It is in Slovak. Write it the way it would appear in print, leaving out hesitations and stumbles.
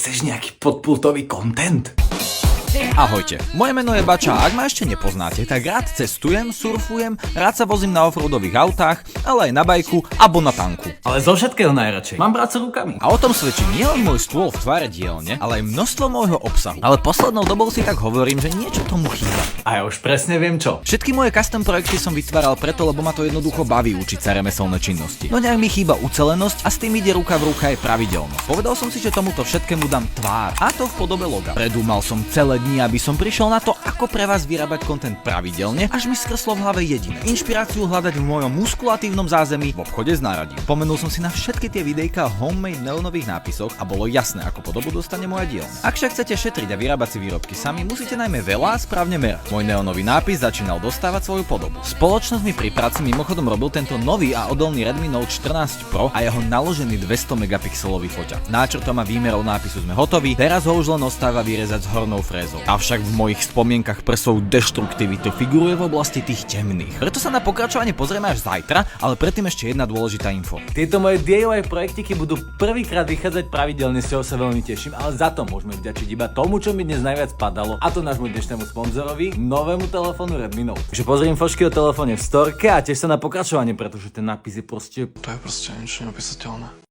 Chceš nejaký podpultový content? Ahojte, moje meno je Bača a ak ma ešte nepoznáte, tak rád cestujem, surfujem, rád sa vozím na offroadových autách, ale aj na bajku alebo na tanku. Ale zo všetkého najradšej. Mám prácu rukami. A o tom svedčí nielen môj stôl v tvare dielne, ale aj množstvo môjho obsahu. Ale poslednou dobou si tak hovorím, že niečo tomu chýba. A ja už presne viem čo. Všetky moje custom projekty som vytváral preto, lebo ma to jednoducho baví učiť sa remeselné činnosti. No nejak mi chýba ucelenosť a s tým ide ruka v ruka aj pravidelnosť. Povedal som si, že tomuto všetkému dám tvár, a to v podobe loga. Predúmal som celé dni, aby som prišiel na to, ako pre vás vyrábať content pravidelne, až mi skreslo v hlave jediné. Inšpiráciu hľadať v mojom muskulatívnom zázemí v obchode s náradím. Pomenul som si na všetky tie videjka o homemade neonových nápisoch a bolo jasné, ako podobu dostane moja dielňa. Ak však chcete šetriť a vyrábať si výrobky sami, musíte najmä veľa a správne merať. Môj neonový nápis začínal dostávať svoju podobu. Spoločnosť mi pri práci mimochodom robil tento nový a odolný Redmi Note 14 Pro a jeho naložený 200 megapixelový foťak. Náčrtom a výmerou nápisu sme hotoví, teraz ho už len ostáva vyrezať s hornou frézou. Avšak v mojich spomienkach prsov deštruktivity figuruje v oblasti tých temných. Preto sa na pokračovanie pozrieme až zajtra, ale predtým ešte jedna dôležitá info. Tieto moje DIY projektiky budú prvýkrát vychádzať pravidelne, z čoho sa veľmi teším, ale za to môžeme vďačiť iba tomu, čo mi dnes najviac padalo, a to nášmu dnešnému sponzorovi, novému telefónu Redmi Note. Takže pozriem fočky o telefóne v storke a tiež sa na pokračovanie, pretože ten nápis je proste... To je proste niečo neopísateľné.